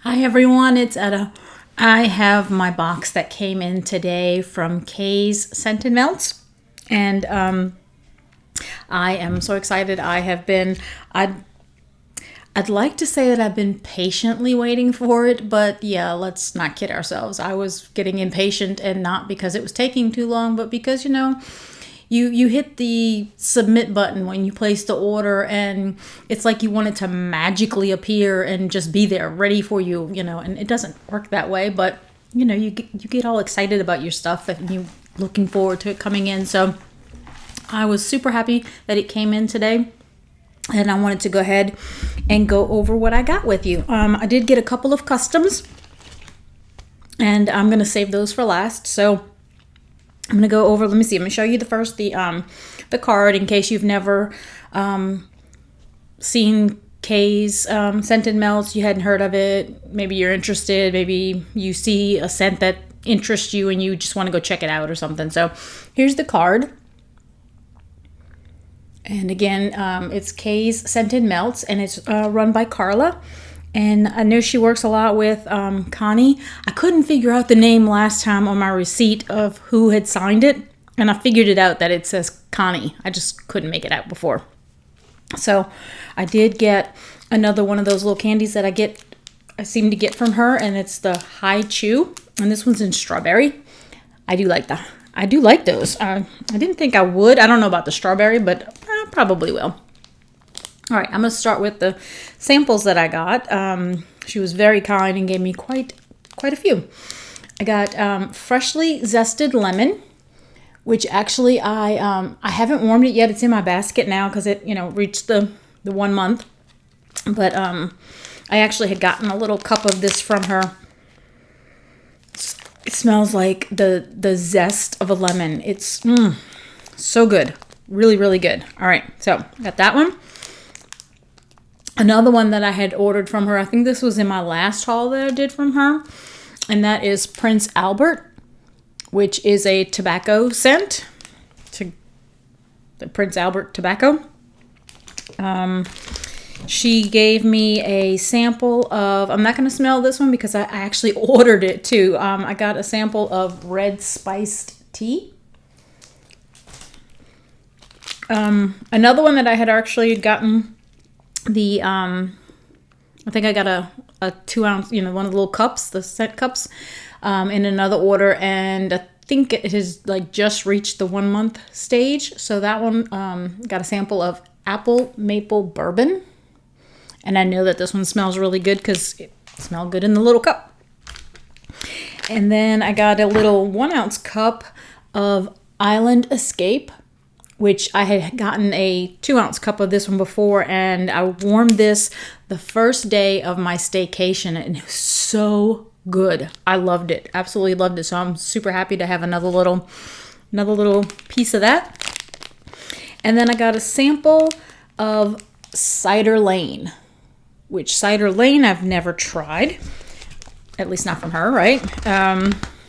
Hi everyone, it's Etta. I have my box that came in today from Kay's Scented Melts, and I am so excited. I'd like to say that I've been patiently waiting for it, but yeah, let's not kid ourselves. I was getting impatient, and not because it was taking too long, but because you hit the submit button when you place the order, and it's like you want it to magically appear and just be there ready for you, and it doesn't work that way. But you get all excited about your stuff and you looking forward to it coming in. So I was super happy that it came in today, and I wanted to go ahead and go over what I got with you. I did get a couple of customs, and I'm gonna save those for last. So I'm going to go over, let me see, I'm going to show you the card in case you've never seen Kay's Scented Melts, you hadn't heard of it, maybe you're interested, maybe you see a scent that interests you and you just want to go check it out or something. So here's the card. And again, it's Kay's Scented Melts, and it's run by Carla. And I know she works a lot with Connie. I couldn't figure out the name last time on my receipt of who had signed it. And I figured it out that it says Connie. I just couldn't make it out before. So I did get another one of those little candies that I seem to get from her. And it's the High Chew. And this one's in strawberry. I do like those. I didn't think I would. I don't know about the strawberry, but I probably will. All right, I'm going to start with the samples that I got. She was very kind and gave me quite a few. I got freshly zested lemon, which actually I haven't warmed it yet. It's in my basket now because it reached the 1 month. But I actually had gotten a little cup of this from her. It smells like the zest of a lemon. It's so good, really, really good. All right, so got that one. Another one that I had ordered from her, I think this was in my last haul that I did from her, and that is Prince Albert, which is a tobacco scent. The Prince Albert tobacco. She gave me a sample of, I'm not going to smell this one because I actually ordered it too. I got a sample of red spiced tea. Another one that I had actually gotten, I think I got a 2 ounce, one of the little cups, the scent cups, in another order, and I think it has just reached the 1 month stage. So that one got a sample of apple maple bourbon, and I know that this one smells really good because it smelled good in the little cup. And then I got a little 1 ounce cup of Island Escape, which I had gotten a 2 ounce cup of this one before, and I warmed this the first day of my staycation, and it was so good. I loved it, absolutely loved it. So I'm super happy to have another little piece of that. And then I got a sample of Cider Lane, which Cider Lane I've never tried, at least not from her, right?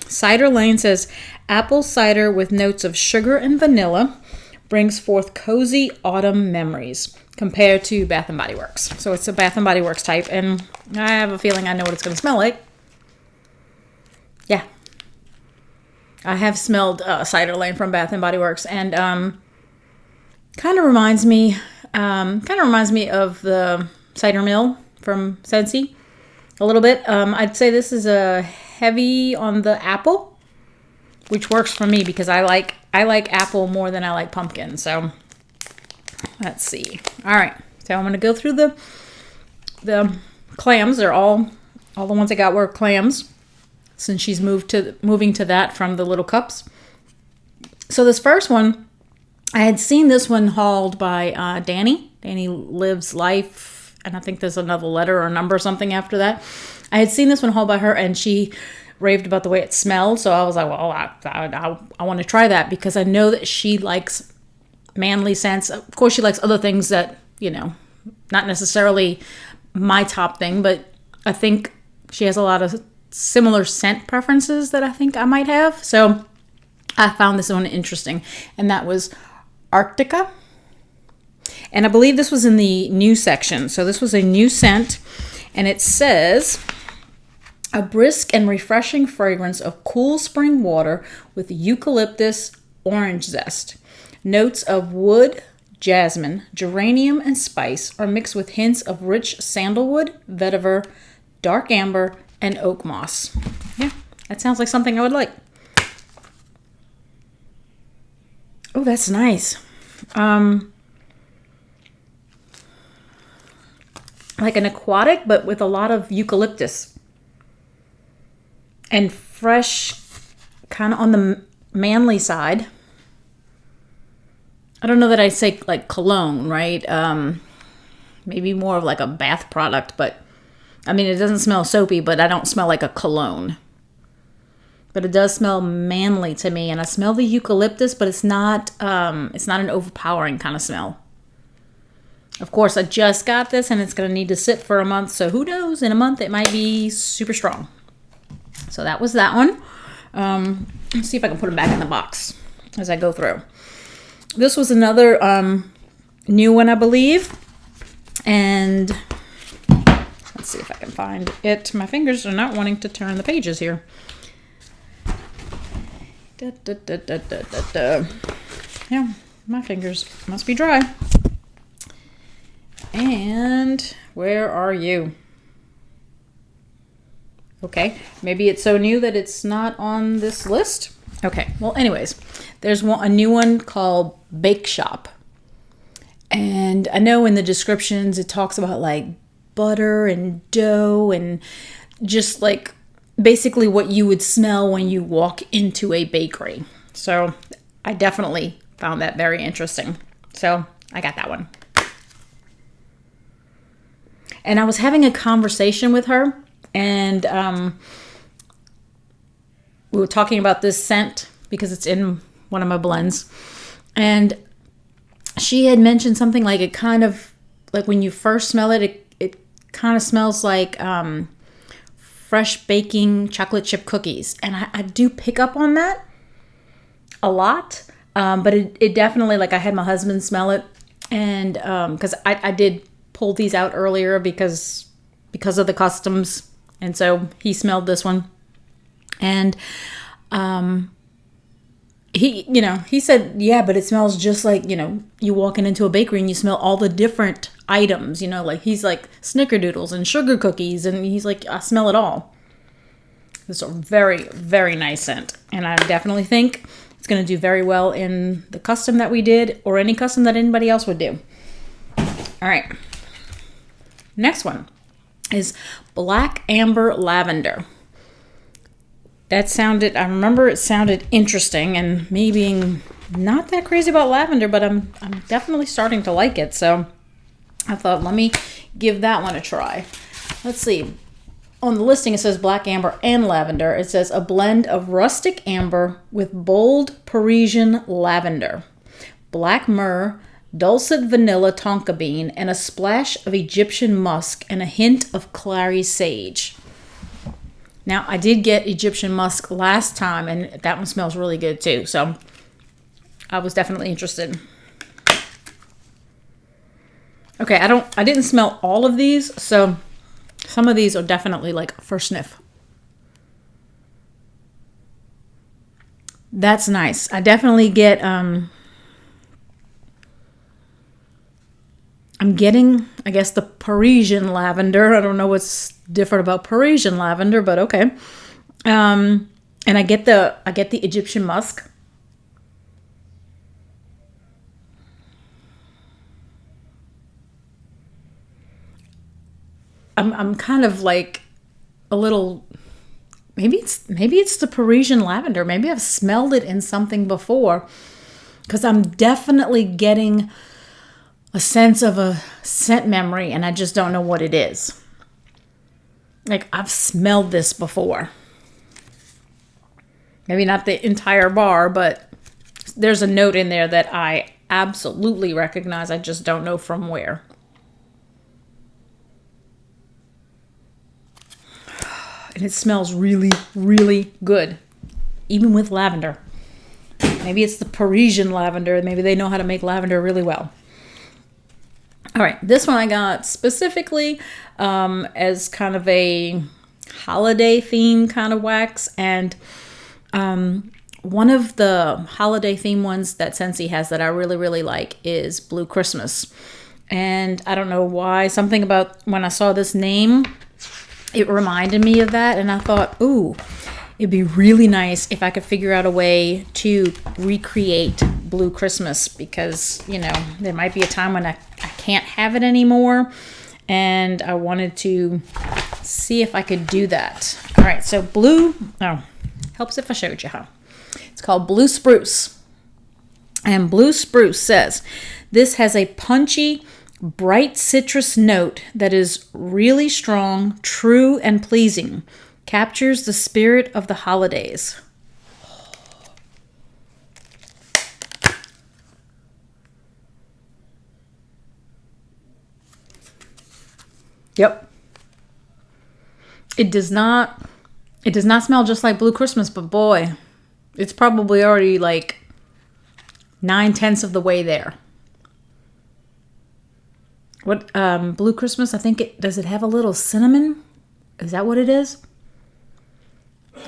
Cider Lane says apple cider with notes of sugar and vanilla brings forth cozy autumn memories compared to Bath & Body Works. So it's a Bath & Body Works type, and I have a feeling I know what it's going to smell like. Yeah. I have smelled Cider Lane from Bath & Body Works, and kind of reminds me of the Cider Mill from Scentsy a little bit. I'd say this is a heavy on the apple, which works for me because I like apple more than I like pumpkin. So let's see. All right. So I'm going to go through the clams. They're all the ones I got were clams, since she's moving to that from the little cups. So this first one, I had seen this one hauled by Danny. Danny Lives Life, and I think there's another letter or number or something after that. I had seen this one hauled by her, and she raved about the way it smelled. So I was like, well, I want to try that because I know that she likes manly scents. Of course, she likes other things that, not necessarily my top thing, but I think she has a lot of similar scent preferences that I think I might have. So I found this one interesting, and that was Arctica. And I believe this was in the new section. So this was a new scent, and it says A brisk and refreshing fragrance of cool spring water with eucalyptus orange zest. Notes of wood, jasmine, geranium, and spice are mixed with hints of rich sandalwood, vetiver, dark amber, and oak moss. Yeah, that sounds like something I would like. Oh, that's nice. Like an aquatic, but with a lot of eucalyptus. And fresh, kind of on the manly side. I don't know that I'd say like cologne, right? Maybe more of like a bath product, but I mean, it doesn't smell soapy, but I don't smell like a cologne. But it does smell manly to me, and I smell the eucalyptus, but it's not an overpowering kind of smell. Of course, I just got this, and it's going to need to sit for a month, so who knows? In a month, it might be super strong. So that was that one. Let's see if I can put them back in the box as I go through. This was another new one, I believe, and let's see if I can find it. My fingers are not wanting to turn the pages here. Yeah, my fingers must be dry. And where are you? Okay, maybe it's so new that it's not on this list. Okay, well, anyways, there's a new one called Bake Shop. And I know in the descriptions it talks about like butter and dough and just like basically what you would smell when you walk into a bakery. So I definitely found that very interesting. So I got that one. And I was having a conversation with her, and we were talking about this scent because it's in one of my blends. And she had mentioned something like it kind of, like when you first smell it, it kind of smells like fresh baking chocolate chip cookies. And I do pick up on that a lot. But it definitely, like I had my husband smell it. And because I did pull these out earlier because of the customs. And so he smelled this one. And he said, yeah, but it smells just like, you walking into a bakery and you smell all the different items, like he's like snickerdoodles and sugar cookies. And he's like, I smell it all. It's a very, very nice scent. And I definitely think it's going to do very well in the custom that we did or any custom that anybody else would do. All right. Next one is Black Amber Lavender. I remember it sounded interesting, and me being not that crazy about lavender, but I'm definitely starting to like it. So I thought, let me give that one a try. Let's see. On the listing, it says Black Amber and Lavender. It says a blend of rustic amber with bold Parisian lavender, black myrrh, dulcet vanilla tonka bean, and a splash of Egyptian musk and a hint of clary sage. Now, I did get Egyptian musk last time, and that one smells really good too. So I was definitely interested. Okay, I didn't smell all of these, so some of these are definitely like first sniff. That's nice. I definitely get I'm getting, I guess, the Parisian lavender. I don't know what's different about Parisian lavender, but okay. And I get the Egyptian musk. I'm kind of like a little, maybe it's the Parisian lavender. Maybe I've smelled it in something before, because I'm definitely getting a sense of a scent memory, and I just don't know what it is. Like, I've smelled this before. Maybe not the entire bar, but there's a note in there that I absolutely recognize. I just don't know from where. And it smells really, really good, even with lavender. Maybe it's the Parisian lavender. Maybe they know how to make lavender really well. All right, this one I got specifically as kind of a holiday theme kind of wax. And one of the holiday theme ones that Scentsy has that I really, really like is Blue Christmas. And I don't know why, something about when I saw this name, it reminded me of that. And I thought, ooh, it'd be really nice if I could figure out a way to recreate Blue Christmas, because, you know, there might be a time when I can't have it anymore. And I wanted to see if I could do that. All right, so helps if I showed you, huh? It's called Blue Spruce. And Blue Spruce says, this has a punchy, bright citrus note that is really strong, true, and pleasing. Captures the spirit of the holidays. Yep. It does not smell just like Blue Christmas, but boy, it's probably already like 9/10 of the way there. What, Blue Christmas, I think does it have a little cinnamon? Is that what it is?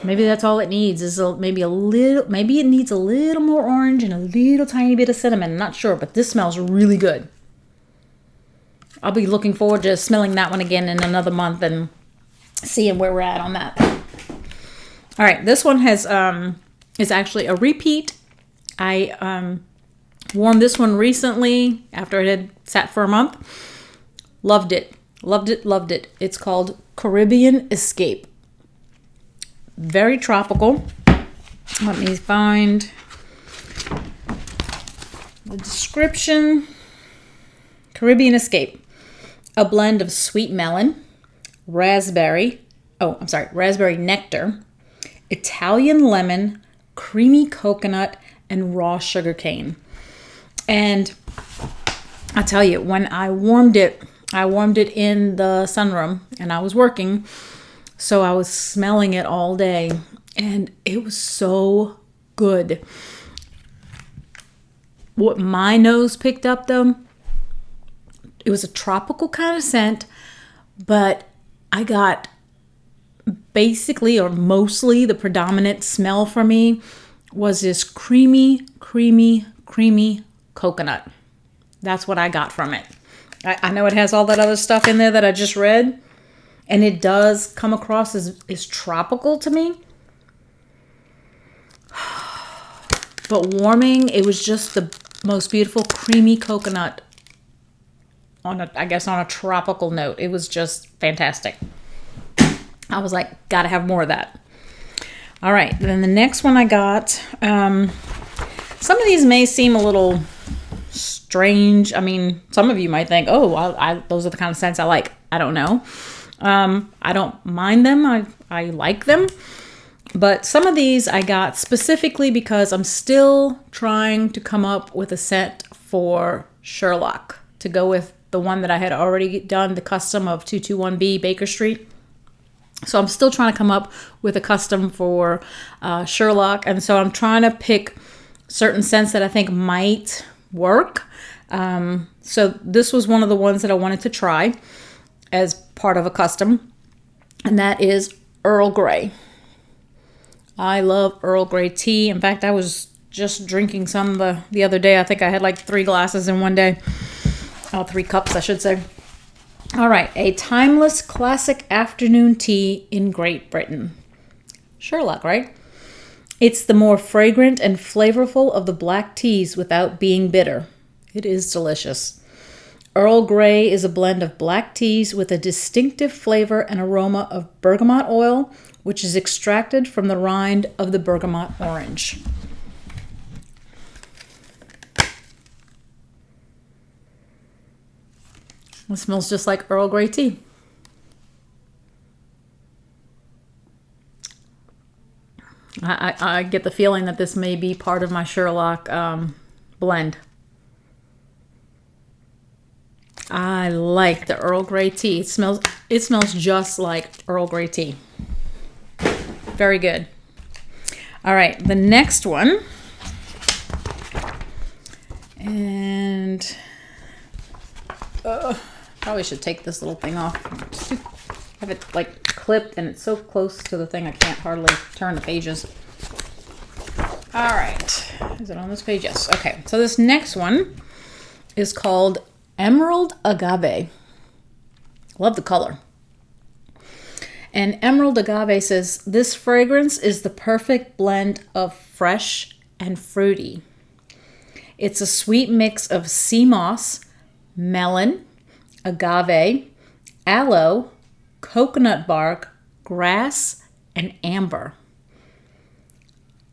Maybe that's all it needs, is maybe it needs a little more orange and a little tiny bit of cinnamon. I'm not sure, but this smells really good. I'll be looking forward to smelling that one again in another month and seeing where we're at on that. All right, this one is actually a repeat. I warmed this one recently after it had sat for a month. Loved it. Loved it, loved it. It's called Caribbean Escape. Very tropical. Let me find the description. Caribbean Escape. A blend of sweet melon, raspberry nectar, Italian lemon, creamy coconut, and raw sugarcane. And I tell you, when I warmed it in the sunroom and I was working, so I was smelling it all day, and it was so good. What my nose picked up though, it was a tropical kind of scent, but I got basically or mostly the predominant smell for me was this creamy coconut. That's what I got from it. I know it has all that other stuff in there that I just read, and it does come across as tropical to me. But warming, it was just the most beautiful creamy coconut on a tropical note. It was just fantastic. I was like, gotta have more of that. All right, then the next one I got, some of these may seem a little strange. I mean, some of you might think, oh, those are the kind of scents I like. I don't know. I don't mind them. I like them. But some of these I got specifically because I'm still trying to come up with a scent for Sherlock to go with the one that I had already done, the custom of 221B Baker Street. So I'm still trying to come up with a custom for Sherlock. And so I'm trying to pick certain scents that I think might work. So this was one of the ones that I wanted to try as part of a custom. And that is Earl Grey. I love Earl Grey tea. In fact, I was just drinking some the other day. I think I had like 3 glasses in one day. 3 cups, I should say. All right, a timeless classic afternoon tea in Great Britain. Sherlock, right? It's the more fragrant and flavorful of the black teas without being bitter. It is delicious. Earl Grey is a blend of black teas with a distinctive flavor and aroma of bergamot oil, which is extracted from the rind of the bergamot orange. It smells just like Earl Grey tea. I get the feeling that this may be part of my Sherlock blend. I like the Earl Grey tea. It smells just like Earl Grey tea. Very good. All right, the next one. And probably should take this little thing off. have it like clipped and it's so close to the thing I can't hardly turn the pages. All right, is it on this page? Yes. Okay, so this next one is called Emerald Agave. Love the color. And Emerald Agave says, this fragrance is the perfect blend of fresh and fruity. It's a sweet mix of sea moss, melon, agave, aloe, coconut bark, grass, and amber.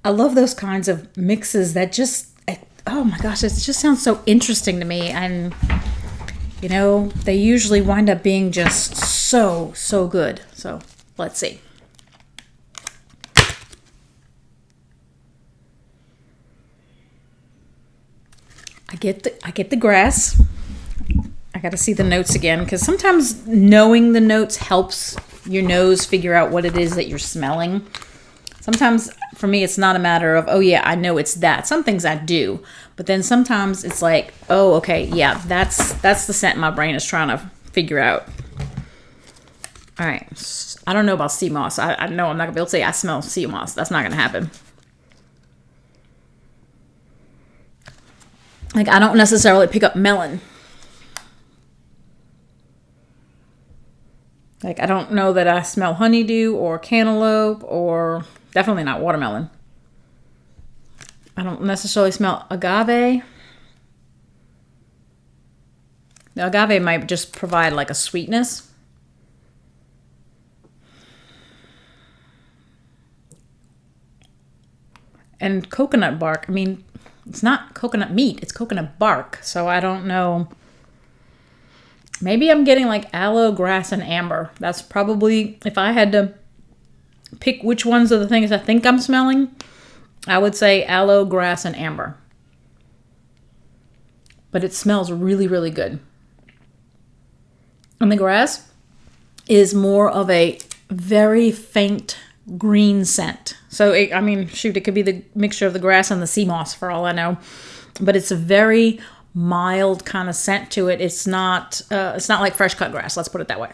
I love those kinds of mixes that just, oh my gosh, it just sounds so interesting to me. And, you know, they usually wind up being just so good. So let's see. I get the grass. I got to see the notes again because sometimes knowing the notes helps your nose figure out what it is that you're smelling. Sometimes for me, it's not a matter of, oh yeah, I know it's that. Some things I do, but then sometimes it's like, oh, okay, yeah, that's the scent my brain is trying to figure out. All right, I don't know about sea moss. I know I'm not gonna be able to say I smell sea moss. That's not gonna happen. Like I don't necessarily pick up melon. Like I don't know that I smell honeydew or cantaloupe or definitely not watermelon. I don't necessarily smell agave. The agave might just provide like a sweetness. And coconut bark, I mean, it's not coconut meat, it's coconut bark. So I don't know. Maybe I'm getting like aloe, grass, and amber. That's probably, if I had to pick which ones are the things I think I'm smelling, I would say aloe, grass, and amber. But it smells really, really good. And the grass is more of a very faint green scent. So, it could be the mixture of the grass and the sea moss for all I know. But it's a very mild kind of scent to it. It's not like fresh cut grass. Let's put it that way.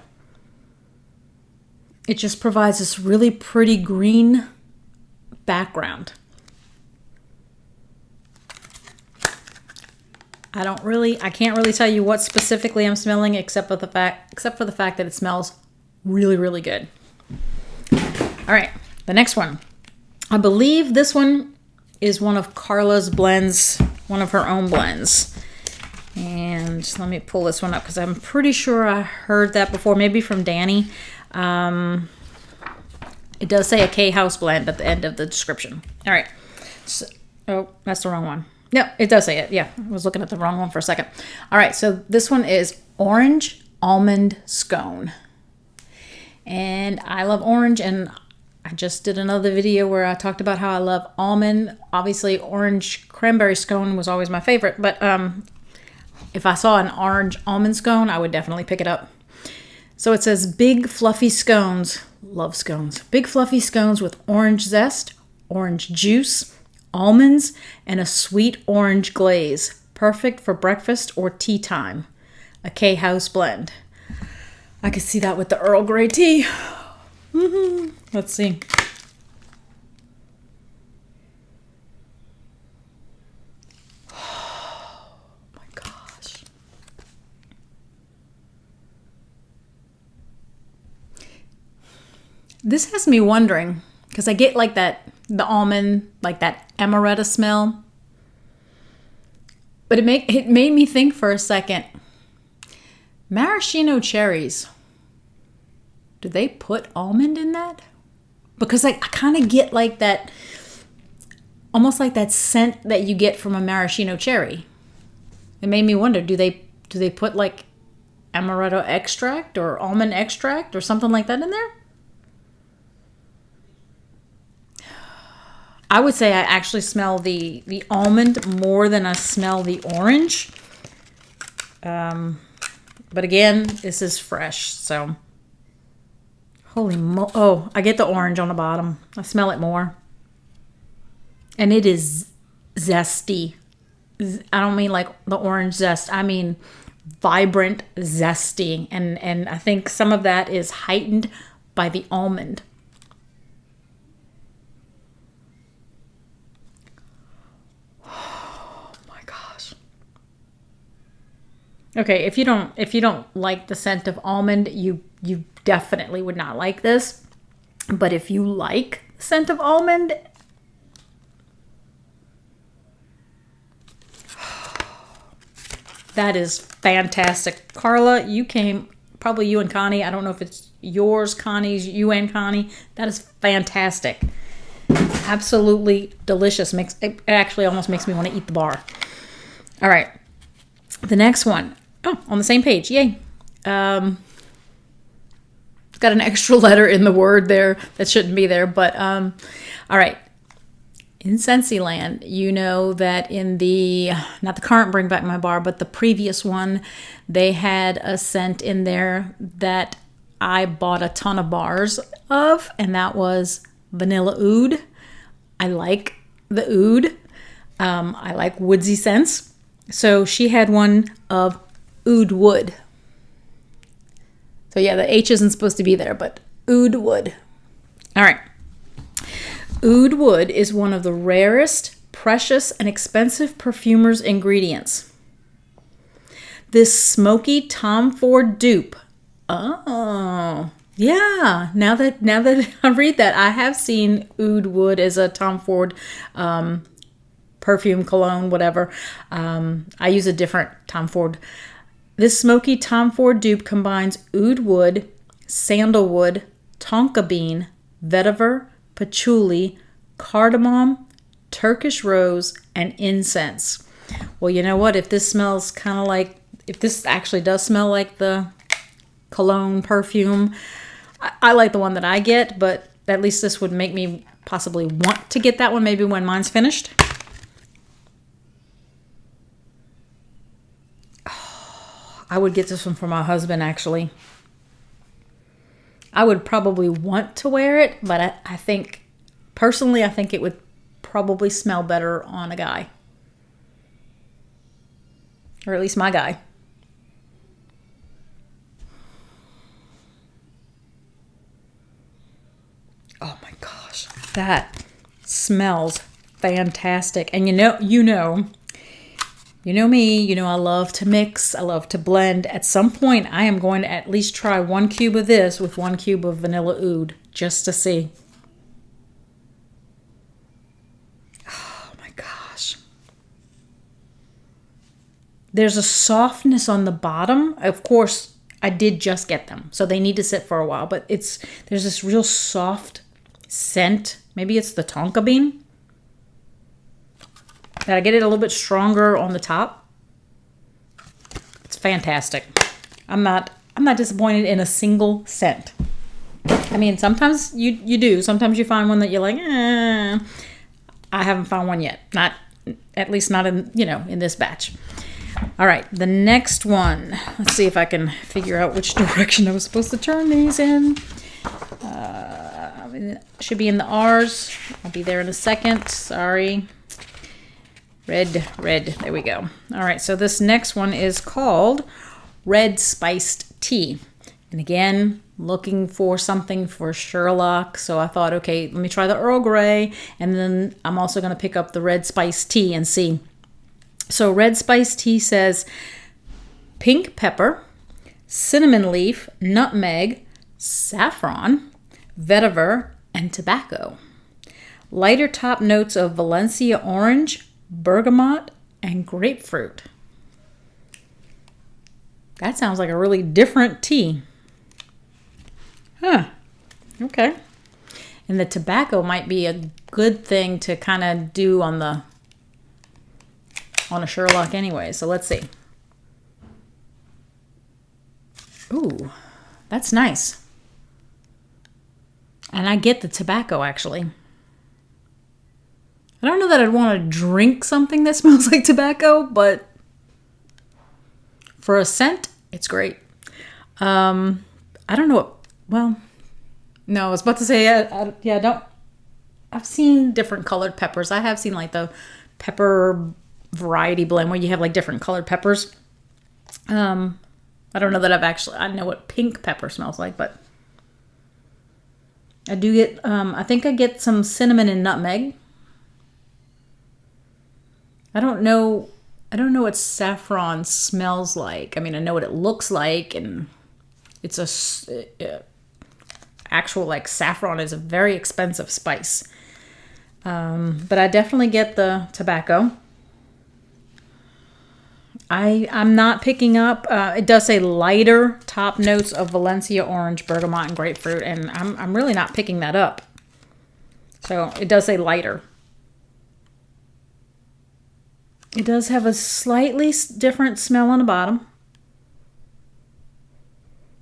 It just provides this really pretty green background. I can't really tell you what specifically I'm smelling except for the fact that it smells really, really good. All right, the next one. I believe this one is one of Carla's blends, one of her own blends. And let me pull this one up because I'm pretty sure I heard that before, maybe from Danny. It does say a K-House blend at the end of the description. All right. So, oh, that's the wrong one. No, it does say it. Yeah, I was looking at the wrong one for a second. All right, so this one is Orange Almond Scone. And I love orange, and I just did another video where I talked about how I love almond. Obviously, orange cranberry scone was always my favorite, but if I saw an orange almond scone, I would definitely pick it up. So it says big fluffy scones. Love scones. Big fluffy scones with orange zest, orange juice, almonds, and a sweet orange glaze. Perfect for breakfast or tea time. A K-House blend. I could see that with the Earl Grey tea. Let's see. Oh my gosh. This has me wondering, because I get like that, the almond, like that amaretto smell. But it made me think for a second. Maraschino cherries. Do they put almond in that? Because I kind of get like that, almost like that scent that you get from a maraschino cherry. It made me wonder, do they put like amaretto extract or almond extract or something like that in there? I would say I actually smell the almond more than I smell the orange. But again, this is fresh, so oh, I get the orange on the bottom. I smell it more. And it is zesty. I don't mean like the orange zest. I mean vibrant, zesty. And I think some of that is heightened by the almond. Oh my gosh. Okay, if you don't like the scent of almond, you definitely would not like this. But if you like the scent of almond, that is fantastic. Carla, probably you and Connie. I don't know if it's yours, Connie's, you and Connie. That is fantastic. Absolutely delicious. It actually almost makes me want to eat the bar. All right. The next one. Oh, on the same page. Yay. It's got an extra letter in the word there that shouldn't be there. But, all right. In Scentsy you know that in not the current Bring Back My Bar, but the previous one, they had a scent in there that I bought a ton of bars of, and that was Vanilla Oud. I like the oud. I like woodsy scents. So she had one of Oud Wood. So yeah, the H isn't supposed to be there, but Oud Wood. All right. Oud Wood is one of the rarest, precious, and expensive perfumer's ingredients. This smoky Tom Ford dupe. Oh, yeah. Now that I read that, I have seen Oud Wood as a Tom Ford perfume, cologne, whatever. I use a different Tom Ford. This smoky Tom Ford dupe combines oud wood, sandalwood, tonka bean, vetiver, patchouli, cardamom, Turkish rose, and incense. Well, you know what? If this actually does smell like the cologne perfume, I like the one that I get, but at least this would make me possibly want to get that one maybe when mine's finished. I would get this one for my husband, actually. I would probably want to wear it, but I think it would probably smell better on a guy. Or at least my guy. Oh my gosh. That smells fantastic. And you know me, I love to mix, I love to blend. At some point, I am going to at least try 1 cube of this with 1 cube of Vanilla Oud, just to see. Oh my gosh. There's a softness on the bottom. Of course, I did just get them, so they need to sit for a while, but there's this real soft scent. Maybe it's the tonka bean. Did I get it a little bit stronger on the top? It's fantastic. I'm not disappointed in a single scent. I mean, sometimes you do. Sometimes you find one that you're like, I haven't found one yet. At least not in this batch. All right, the next one. Let's see if I can figure out which direction I was supposed to turn these in. Should be in the R's. I'll be there in a second. Sorry. Red. There we go. All right, so this next one is called Red Spiced Tea. And again, looking for something for Sherlock. So I thought, okay, let me try the Earl Grey. And then I'm also going to pick up the Red Spiced Tea and see. So Red Spiced Tea says pink pepper, cinnamon leaf, nutmeg, saffron, vetiver, and tobacco. Lighter top notes of Valencia orange, bergamot, and grapefruit. That sounds like a really different tea. Huh. Okay. And the tobacco might be a good thing to kind of do on a Sherlock anyway. So let's see. Ooh, that's nice. And I get the tobacco, actually. I don't know that I'd want to drink something that smells like tobacco, but for a scent, it's great. I don't know. Well, no, I was about to say, I've seen different colored peppers. I have seen like the pepper variety blend where you have like different colored peppers. I don't know that I know what pink pepper smells like, but I do get, I think I get some cinnamon and nutmeg. I don't know what saffron smells like. I mean, I know what it looks like, and it's actual, like, saffron is a very expensive spice. But I definitely get the tobacco. I'm not picking up, it does say lighter top notes of Valencia orange, bergamot, and grapefruit, and I'm really not picking that up. So it does say lighter. It does have a slightly different smell on the bottom.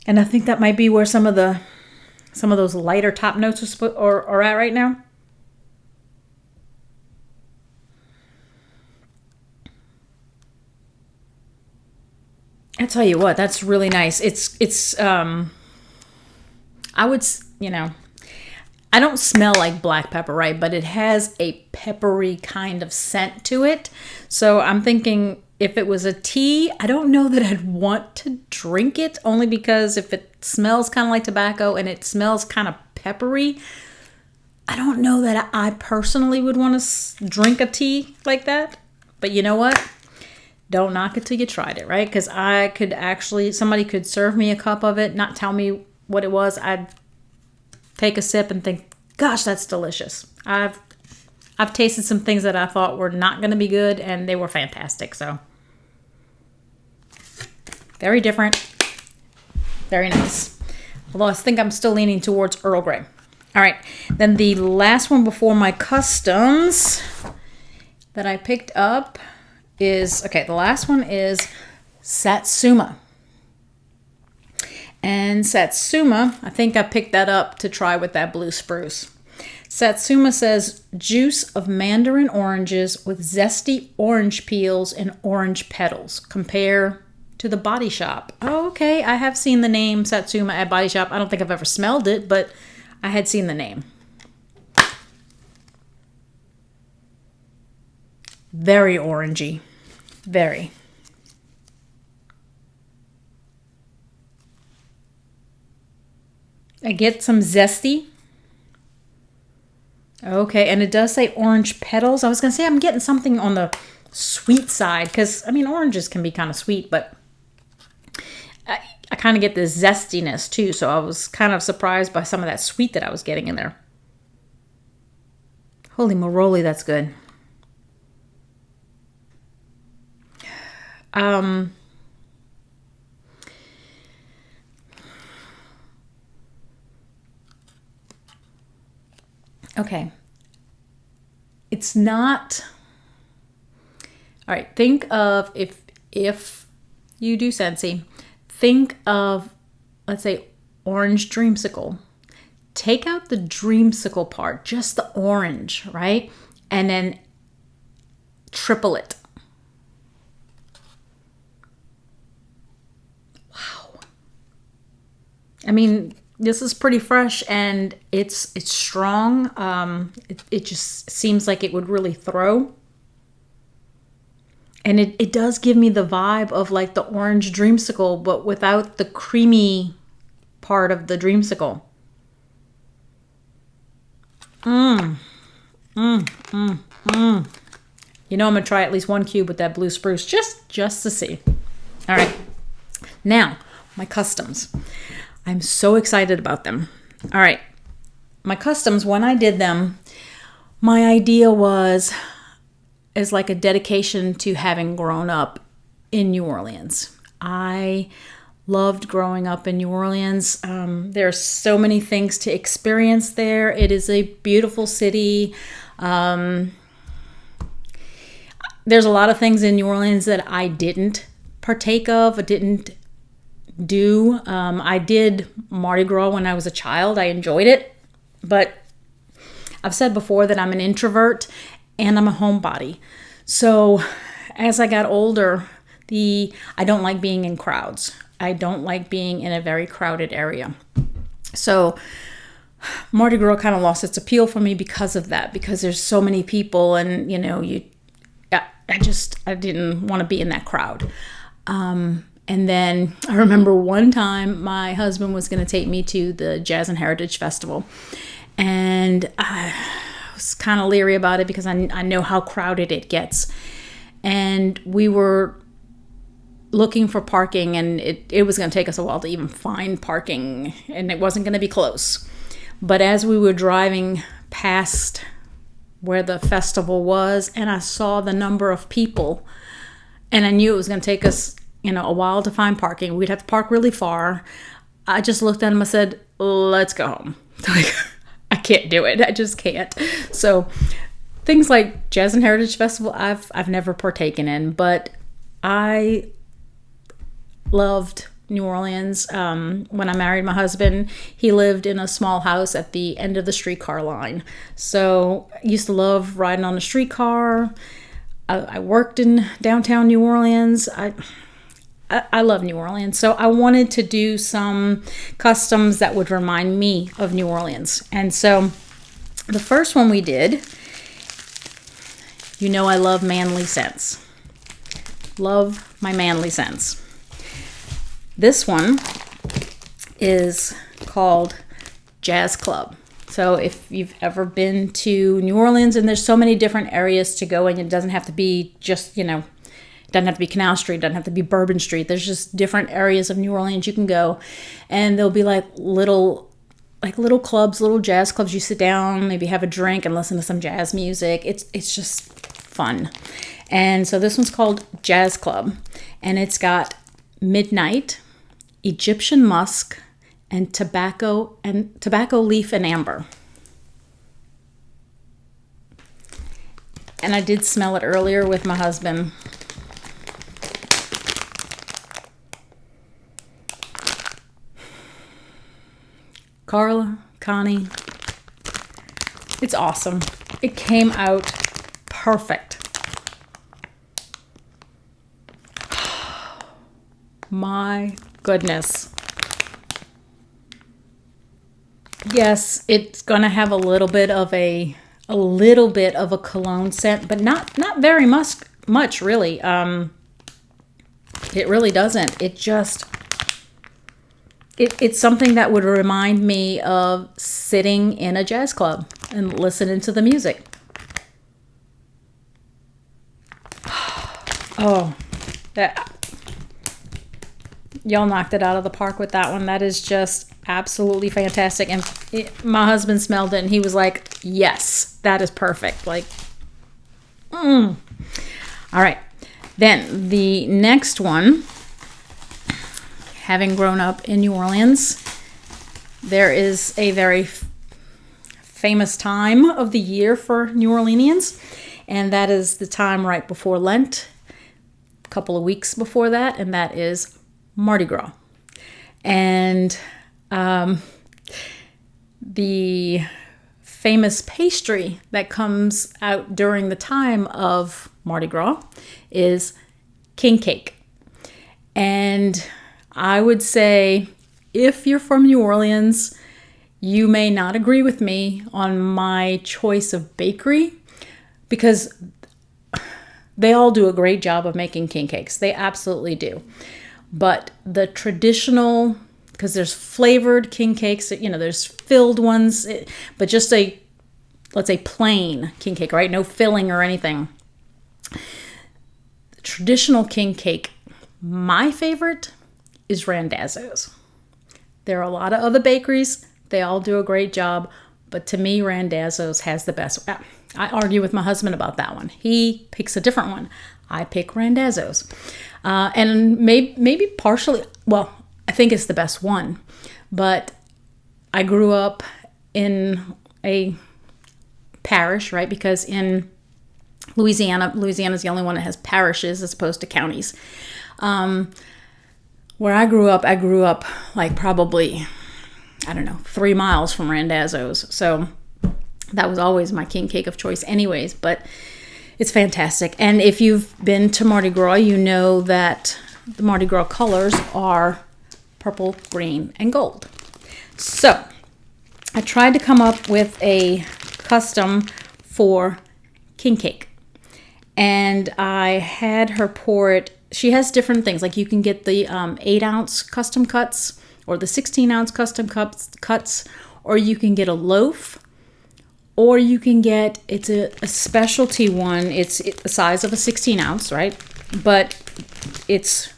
And I think that might be where some of those lighter top notes are at right now. I tell you what, that's really nice. I would, I don't smell like black pepper, right? But it has a peppery kind of scent to it. So I'm thinking if it was a tea, I don't know that I'd want to drink it, only because if it smells kind of like tobacco and it smells kind of peppery, I don't know that I personally would want to drink a tea like that. But you know what? Don't knock it till you tried it, right? Because somebody could serve me a cup of it, not tell me what it was. I'd take a sip and think, gosh, that's delicious. I've tasted some things that I thought were not going to be good, and they were fantastic. So very different, very nice. Although I think I'm still leaning towards Earl Grey. All right, then the last one before my customs that I picked up the last one is Satsuma. And Satsuma, I think I picked that up to try with that blue spruce. Satsuma says juice of mandarin oranges with zesty orange peels and orange petals. Compare to the Body Shop. Oh, okay. I have seen the name Satsuma at Body Shop. I don't think I've ever smelled it, but I had seen the name. Very orangey. Very. I get some zesty. Okay, and it does say orange petals. I was going to say I'm getting something on the sweet side because, I mean, oranges can be kind of sweet, but I kind of get the zestiness too, so I was kind of surprised by some of that sweet that I was getting in there. Holy moly, that's good. Okay. It's not... All right, think of, if you do Scentsy, think of, let's say, orange dreamsicle. Take out the dreamsicle part, just the orange, right? And then triple it. Wow. I mean, this is pretty fresh and it's strong. It just seems like it would really throw. And it does give me the vibe of like the orange dreamsicle, but without the creamy part of the dreamsicle. You know I'm going to try at least one cube with that blue spruce just to see. All right. Now, my customs. I'm so excited about them. All right. My customs, when I did them, my idea was as like a dedication to having grown up in New Orleans. I loved growing up in New Orleans. There are so many things to experience there. It is a beautiful city. There's a lot of things in New Orleans that I didn't partake of, I didn't do. I did Mardi Gras when I was a child. I enjoyed it, but I've said before that I'm an introvert and I'm a homebody. So as I got older, I don't like being in crowds. I don't like being in a very crowded area. So Mardi Gras kind of lost its appeal for me because of that, because there's so many people and, I didn't want to be in that crowd. And then I remember one time my husband was going to take me to the Jazz and Heritage Festival. And I was kind of leery about it because I know how crowded it gets. And we were looking for parking, and it was going to take us a while to even find parking, and it wasn't going to be close. But as we were driving past where the festival was, and I saw the number of people, and I knew it was going to take us a while to find parking. We'd have to park really far. I just looked at him. I said, let's go home. Like, I can't do it. I just can't. So things like Jazz and Heritage Festival, I've never partaken in, but I loved New Orleans. When I married my husband, he lived in a small house at the end of the streetcar line. So I used to love riding on the streetcar. I worked in downtown New Orleans. I love New Orleans. So I wanted to do some customs that would remind me of New Orleans. And so the first one we did, I love manly scents. Love my manly scents. This one is called Jazz Club. So if you've ever been to New Orleans, and there's so many different areas to go in, it doesn't have to be just, it doesn't have to be Canal Street, doesn't have to be Bourbon Street. There's just different areas of New Orleans you can go, and there'll be little clubs, little jazz clubs. You sit down, maybe have a drink and listen to some jazz music. It's just fun. And so this one's called Jazz Club, and it's got midnight, Egyptian musk, and tobacco leaf and amber. And I did smell it earlier with my husband. Carla, Connie, it's awesome. It came out perfect. My goodness. Yes, it's gonna have a little bit of a cologne scent, but not very much really. It really doesn't. It's something that would remind me of sitting in a jazz club and listening to the music. Oh, y'all knocked it out of the park with that one. That is just absolutely fantastic. And my husband smelled it and he was like, yes, that is perfect. Like, All right. Then the next one, having grown up in New Orleans, there is a very famous time of the year for New Orleanians, and that is the time right before Lent, a couple of weeks before that, and that is Mardi Gras. And the famous pastry that comes out during the time of Mardi Gras is king cake. And I would say if you're from New Orleans, you may not agree with me on my choice of bakery, because they all do a great job of making king cakes. They absolutely do. But the traditional, because there's flavored king cakes, there's filled ones, but just let's say plain king cake, right? No filling or anything. The traditional king cake, my favorite is Randazzo's. There are a lot of other bakeries. They all do a great job. But to me, Randazzo's has the best. I argue with my husband about that one. He picks a different one. I pick Randazzo's. And maybe partially, well, I think it's the best one. But I grew up in a parish, right? Because in Louisiana's the only one that has parishes as opposed to counties. Where I grew up like probably, 3 miles from Randazzo's. So that was always my king cake of choice anyways, but it's fantastic. And if you've been to Mardi Gras, you know that the Mardi Gras colors are purple, green, and gold. So I tried to come up with a custom for king cake. And I had her pour it. she has different things. Like you can get the 8-ounce custom cuts or the 16-ounce custom cuts, or you can get a loaf, or you can get, it's a specialty one. It's the size of a 16-ounce, right? But it's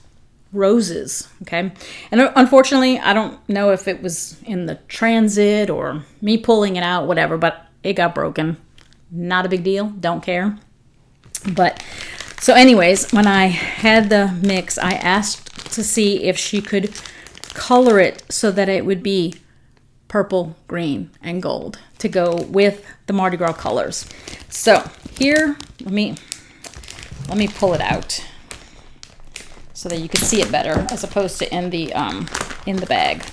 roses, okay? And unfortunately, I don't know if it was in the transit or me pulling it out, whatever, but it got broken. Not a big deal, don't care. But so anyways, when I had the mix, I asked to see if she could color it so that it would be purple, green, and gold to go with the Mardi Gras colors. So here, let me pull it out so that you can see it better as opposed to in the bag.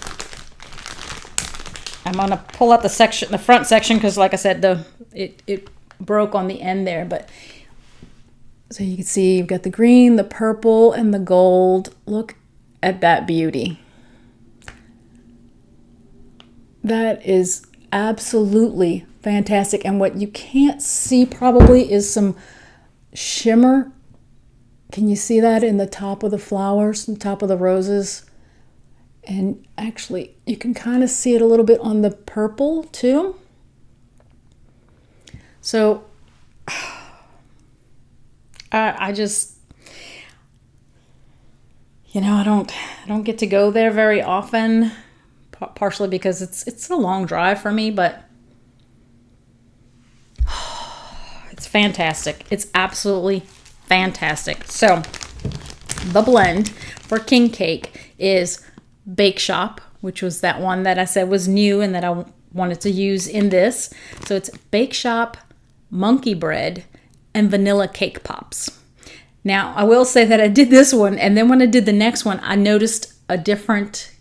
I'm gonna pull out the front section, because like I said, it broke on the end there, but so you can see you've got the green, the purple, and the gold. Look at that beauty. That is absolutely fantastic. And what you can't see probably is some shimmer. Can you see that in the top of the flowers, the top of the roses? And actually, you can kind of see it a little bit on the purple too. So I just, I don't get to go there very often, partially because it's a long drive for me, but it's fantastic. It's absolutely fantastic. So the blend for king cake is Bake Shop, which was that one that I said was new and that I wanted to use in this. So it's Bake Shop, Monkey Bread, and Vanilla Cake Pops. Now, I will say that I did this one, and then when I did the next one, I noticed a different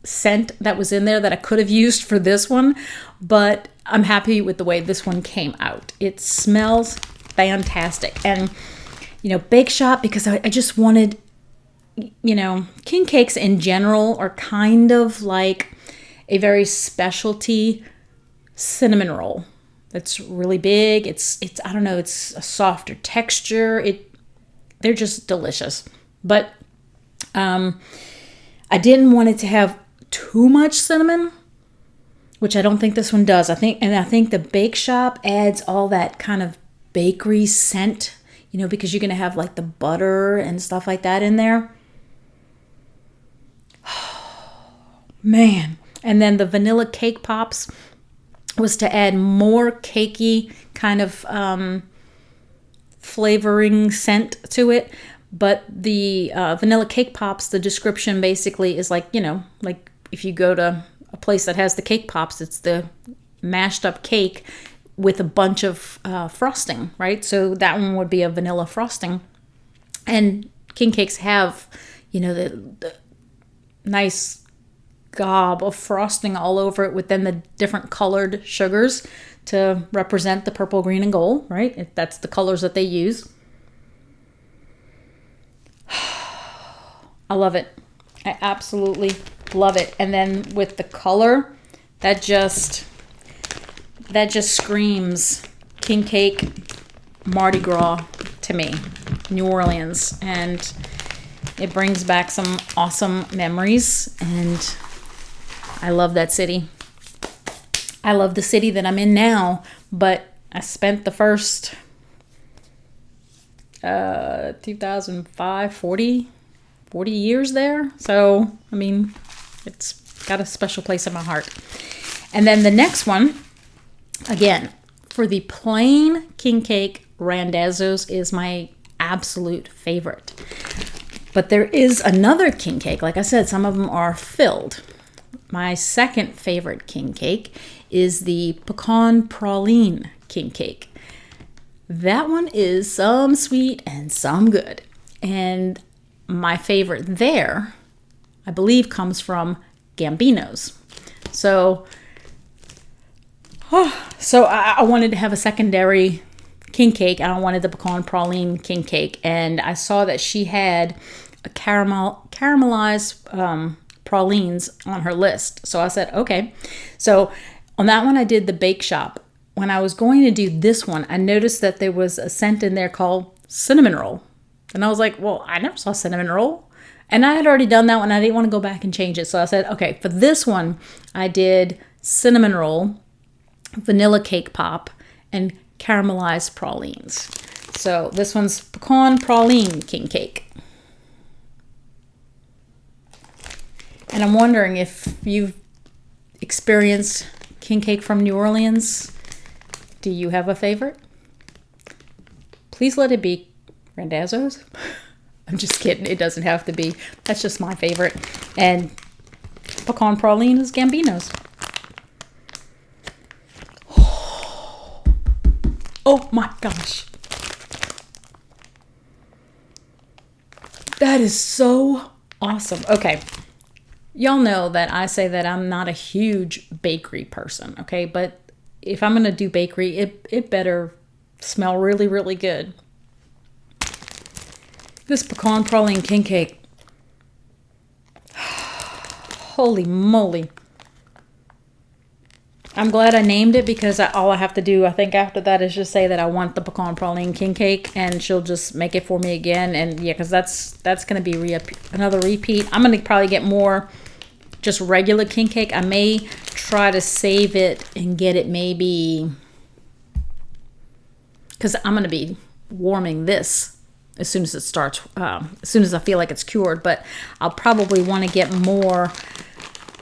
scent that was in there that I could have used for this one, but I'm happy with the way this one came out. It smells fantastic. And, Bake Shop, because I just wanted, king cakes in general are kind of like a very specialty cinnamon roll. That's really big. It's I don't know, it's a softer texture. They're just delicious. But I didn't want it to have too much cinnamon, which I don't think this one does. I think the Bake Shop adds all that kind of bakery scent, because you're going to have like the butter and stuff like that in there. Man. And then the Vanilla Cake Pops was to add more cakey kind of flavoring scent to it. But the Vanilla Cake Pops, the description basically is like, like if you go to a place that has the cake pops, it's the mashed up cake with a bunch of frosting, right? So that one would be a vanilla frosting. And king cakes have, the nice gob of frosting all over it, with then the different colored sugars to represent the purple, green, and gold, right? That's the colors that they use. I love it. I absolutely love it. And then with the color, that just screams king cake Mardi Gras to me, New Orleans. And it brings back some awesome memories, and I love that city. I love the city that I'm in now, but I spent the first 2005, 40 years there. So, I mean, it's got a special place in my heart. And then the next one, again, for the plain king cake, Randazzo's is my absolute favorite. But there is another king cake. Like I said, some of them are filled. My second favorite king cake is the pecan praline king cake. That one is some sweet and some good. And my favorite there, I believe, comes from Gambino's. So I wanted to have a secondary king cake, and I wanted the pecan praline king cake. And I saw that she had a caramelized pralines on her list. So I said, okay. So on that one, I did the Bake Shop. When I was going to do this one, I noticed that there was a scent in there called cinnamon roll. And I was like, well, I never saw cinnamon roll. And I had already done that one. I didn't want to go back and change it. So I said, okay, for this one, I did cinnamon roll, vanilla cake pop, and caramelized pralines. So this one's pecan praline king cake. And I'm wondering if you've experienced king cake from New Orleans. Do you have a favorite? Please let it be Randazzo's. I'm just kidding. It doesn't have to be. That's just my favorite. And pecan praline is Gambino's. Oh my gosh. That is so awesome. Okay. Y'all know that I say that I'm not a huge bakery person, okay? But if I'm going to do bakery, it better smell really, really good. This pecan praline king cake. Holy moly. I'm glad I named it because all I have to do, I think, after that is just say that I want the pecan praline king cake, and she'll just make it for me again. And yeah, because that's going to be another repeat. I'm going to probably get more just regular king cake. I may try to save it and get it maybe, because I'm going to be warming this as soon as it starts, as soon as I feel like it's cured. But I'll probably want to get more,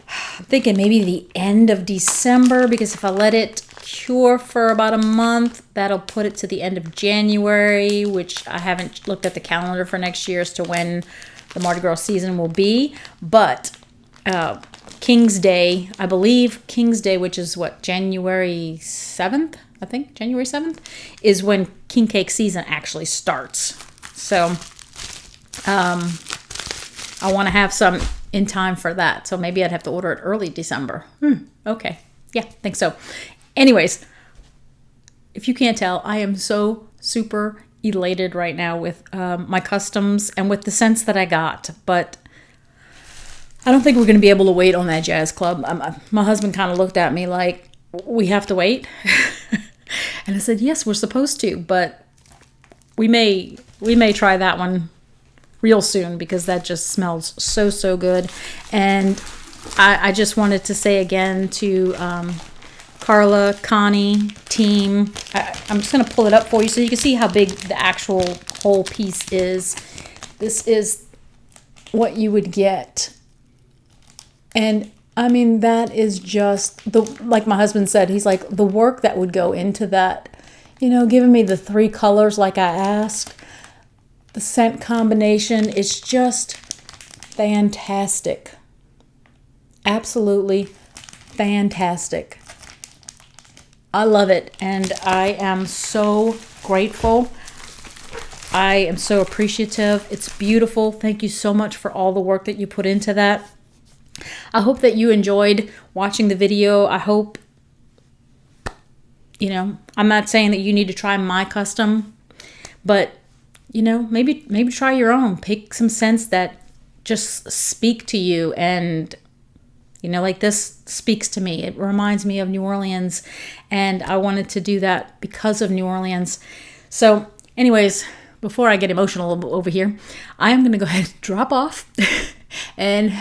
I'm thinking maybe the end of December, because if I let it cure for about a month, that'll put it to the end of January, which I haven't looked at the calendar for next year as to when the Mardi Gras season will be. But King's Day, I believe King's Day, which is what, January 7th? I think January 7th is when king cake season actually starts. So I want to have some in time for that. So maybe I'd have to order it early December. Okay. Yeah, I think so. Anyways, if you can't tell, I am so super elated right now with my customs and with the scents that I got. But I don't think we're going to be able to wait on that jazz club. My husband kind of looked at me like, we have to wait? And I said, yes, we're supposed to, but we may try that one real soon, because that just smells so, so good. And I just wanted to say again to Carla, Connie, team, I'm just going to pull it up for you so you can see how big the actual whole piece is. This is what you would get. And I mean, that is just, like my husband said, he's like, the work that would go into that, giving me the 3 colors like I asked. The scent combination is just fantastic. Absolutely fantastic. I love it, and I am so grateful. I am so appreciative. It's beautiful. Thank you so much for all the work that you put into that. I hope that you enjoyed watching the video. I hope, I'm not saying that you need to try my custom, but, maybe try your own. Pick some scents that just speak to you, and, like this speaks to me. It reminds me of New Orleans, and I wanted to do that because of New Orleans. So anyways, before I get emotional over here, I'm going to go ahead and drop off and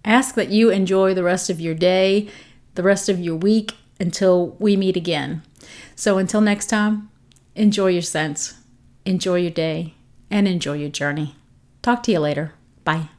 ask that you enjoy the rest of your day, the rest of your week, until we meet again. So until next time, enjoy your scents, enjoy your day, and enjoy your journey. Talk to you later. Bye.